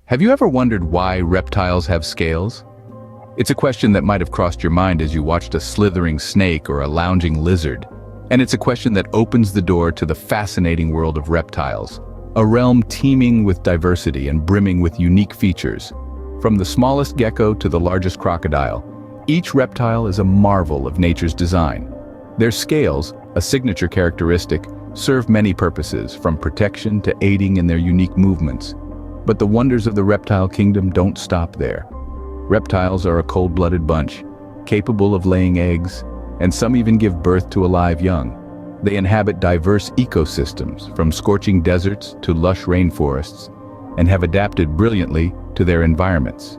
Have you ever wondered why reptiles have scales? It's a question that might have crossed your mind as you watched a slithering snake or a lounging lizard. And it's a question that opens the door to the fascinating world of reptiles, a realm teeming with diversity and brimming with unique features. From the smallest gecko to the largest crocodile, each reptile is a marvel of nature's design. Their scales, a signature characteristic, serve many purposes, from protection to aiding in their unique movements. But the wonders of the reptile kingdom don't stop there. Reptiles are a cold-blooded bunch, capable of laying eggs, and some even give birth to a live young. They inhabit diverse ecosystems, from scorching deserts to lush rainforests, and have adapted brilliantly to their environments.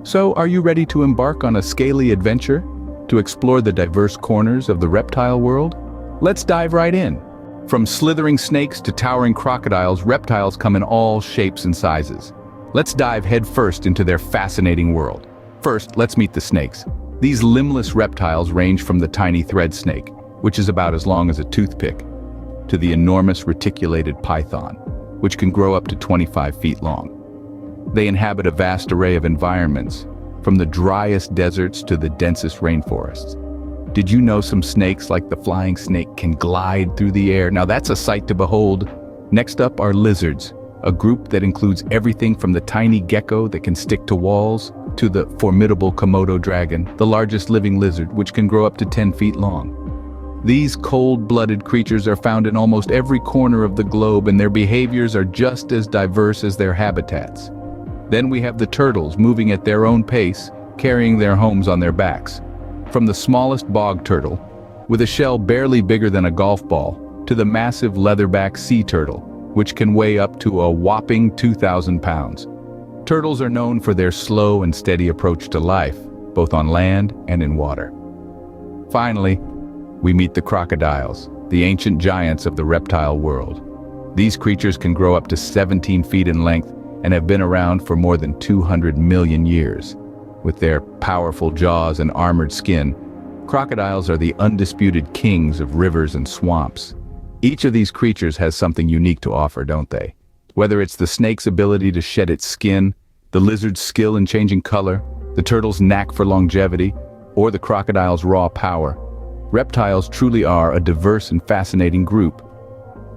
So, are you ready to embark on a scaly adventure to explore the diverse corners of the reptile world? Let's dive right in. From slithering snakes to towering crocodiles, reptiles come in all shapes and sizes. Let's dive headfirst into their fascinating world. First, let's meet the snakes. These limbless reptiles range from the tiny thread snake, which is about as long as a toothpick, to the enormous reticulated python, which can grow up to 25 feet long. They inhabit a vast array of environments, from the driest deserts to the densest rainforests. Did you know some snakes, like the flying snake, can glide through the air? Now that's a sight to behold. Next up are lizards, a group that includes everything from the tiny gecko that can stick to walls to the formidable Komodo dragon, the largest living lizard, which can grow up to 10 feet long. These cold-blooded creatures are found in almost every corner of the globe, and their behaviors are just as diverse as their habitats. Then we have the turtles, moving at their own pace, carrying their homes on their backs. From the smallest bog turtle, with a shell barely bigger than a golf ball, to the massive leatherback sea turtle, which can weigh up to a whopping 2,000 pounds. Turtles are known for their slow and steady approach to life, both on land and in water. Finally, we meet the crocodiles, the ancient giants of the reptile world. These creatures can grow up to 17 feet in length and have been around for more than 200 million years. With their powerful jaws and armored skin, crocodiles are the undisputed kings of rivers and swamps. Each of these creatures has something unique to offer, don't they? Whether it's the snake's ability to shed its skin, the lizard's skill in changing color, the turtle's knack for longevity, or the crocodile's raw power, reptiles truly are a diverse and fascinating group.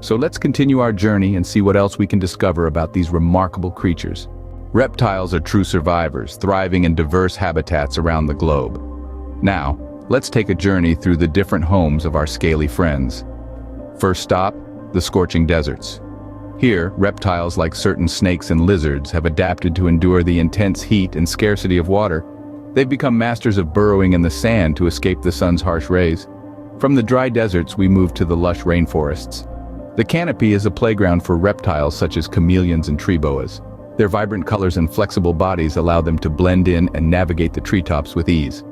So let's continue our journey and see what else we can discover about these remarkable creatures. Reptiles are true survivors, thriving in diverse habitats around the globe. Now, let's take a journey through the different homes of our scaly friends. First stop, the scorching deserts. Here, reptiles like certain snakes and lizards have adapted to endure the intense heat and scarcity of water. They've become masters of burrowing in the sand to escape the sun's harsh rays. From the dry deserts, we move to the lush rainforests. The canopy is a playground for reptiles such as chameleons and tree boas. Their vibrant colors and flexible bodies allow them to blend in and navigate the treetops with ease.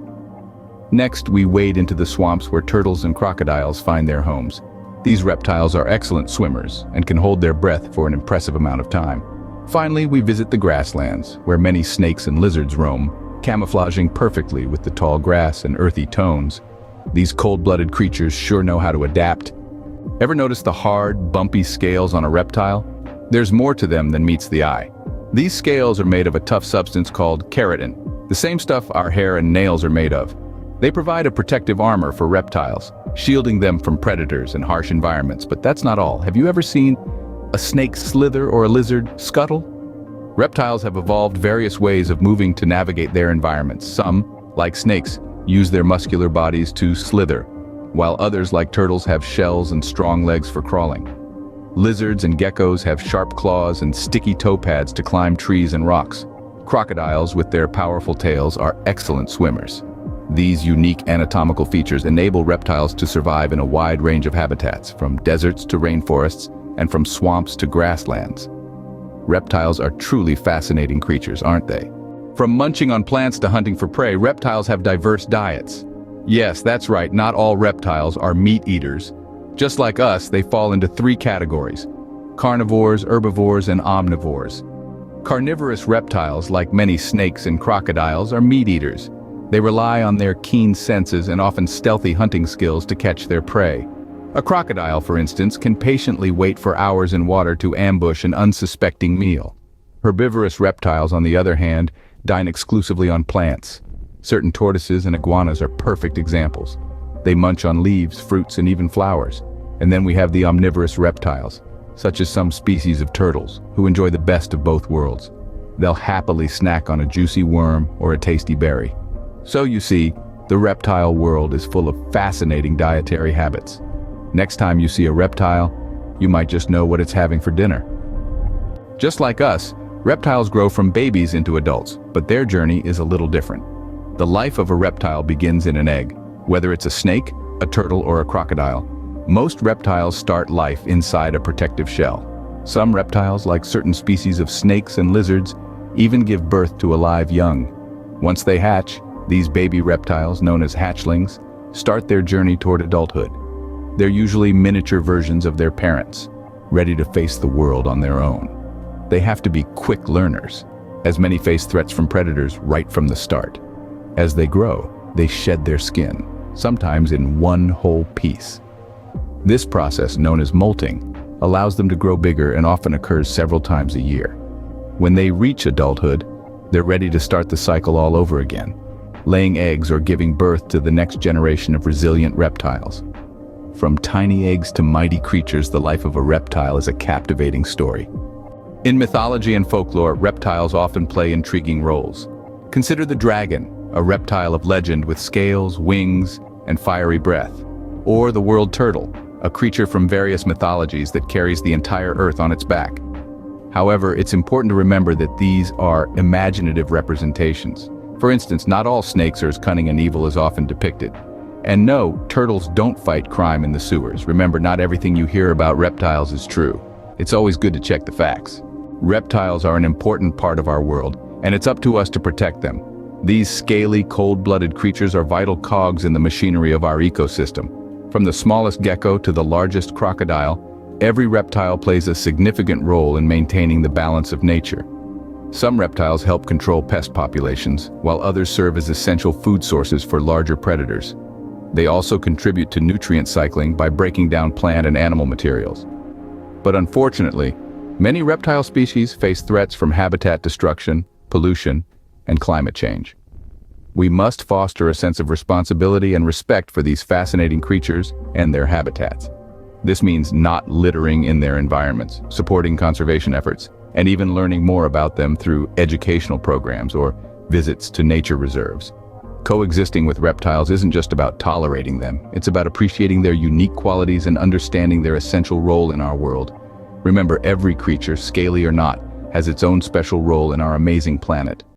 Next, we wade into the swamps where turtles and crocodiles find their homes. These reptiles are excellent swimmers and can hold their breath for an impressive amount of time. Finally, we visit the grasslands, where many snakes and lizards roam, camouflaging perfectly with the tall grass and earthy tones. These cold-blooded creatures sure know how to adapt. Ever notice the hard, bumpy scales on a reptile? There's more to them than meets the eye. These scales are made of a tough substance called keratin, the same stuff our hair and nails are made of. They provide a protective armor for reptiles, shielding them from predators and harsh environments. But that's not all. Have you ever seen a snake slither or a lizard scuttle? Reptiles have evolved various ways of moving to navigate their environments. Some, like snakes, use their muscular bodies to slither, while others, like turtles, have shells and strong legs for crawling. Lizards and geckos have sharp claws and sticky toe pads to climb trees and rocks. Crocodiles, with their powerful tails, are excellent swimmers. These unique anatomical features enable reptiles to survive in a wide range of habitats, from deserts to rainforests and from swamps to grasslands. Reptiles are truly fascinating creatures, aren't they? From munching on plants to hunting for prey, reptiles have diverse diets. Yes, that's right, not all reptiles are meat eaters. Just like us, they fall into three categories: carnivores, herbivores, and omnivores. Carnivorous reptiles, like many snakes and crocodiles, are meat eaters. They rely on their keen senses and often stealthy hunting skills to catch their prey. A crocodile, for instance, can patiently wait for hours in water to ambush an unsuspecting meal. Herbivorous reptiles, on the other hand, dine exclusively on plants. Certain tortoises and iguanas are perfect examples. They munch on leaves, fruits, and even flowers. And then we have the omnivorous reptiles, such as some species of turtles, who enjoy the best of both worlds. They'll happily snack on a juicy worm or a tasty berry. So you see, the reptile world is full of fascinating dietary habits. Next time you see a reptile, you might just know what it's having for dinner. Just like us, reptiles grow from babies into adults, but their journey is a little different. The life of a reptile begins in an egg. Whether it's a snake, a turtle, or a crocodile, most reptiles start life inside a protective shell. Some reptiles, like certain species of snakes and lizards, even give birth to a live young. Once they hatch, these baby reptiles, known as hatchlings, start their journey toward adulthood. They're usually miniature versions of their parents, ready to face the world on their own. They have to be quick learners, as many face threats from predators right from the start. As they grow, they shed their skin, sometimes in one whole piece. This process, known as molting, allows them to grow bigger and often occurs several times a year. When they reach adulthood, they're ready to start the cycle all over again, laying eggs or giving birth to the next generation of resilient reptiles. From tiny eggs to mighty creatures, the life of a reptile is a captivating story. In mythology and folklore, reptiles often play intriguing roles. Consider the dragon, a reptile of legend with scales, wings, and fiery breath. Or the world turtle, a creature from various mythologies that carries the entire earth on its back. However, it's important to remember that these are imaginative representations. For instance, not all snakes are as cunning and evil as often depicted. And no, turtles don't fight crime in the sewers. Remember, not everything you hear about reptiles is true. It's always good to check the facts. Reptiles are an important part of our world, and it's up to us to protect them. These scaly, cold-blooded creatures are vital cogs in the machinery of our ecosystem. From the smallest gecko to the largest crocodile, every reptile plays a significant role in maintaining the balance of nature. Some reptiles help control pest populations, while others serve as essential food sources for larger predators. They also contribute to nutrient cycling by breaking down plant and animal materials. But unfortunately, many reptile species face threats from habitat destruction, pollution, and climate change. We must foster a sense of responsibility and respect for these fascinating creatures and their habitats. This means not littering in their environments, supporting conservation efforts, and even learning more about them through educational programs or visits to nature reserves. Coexisting with reptiles isn't just about tolerating them, it's about appreciating their unique qualities and understanding their essential role in our world. Remember, every creature, scaly or not, has its own special role in our amazing planet.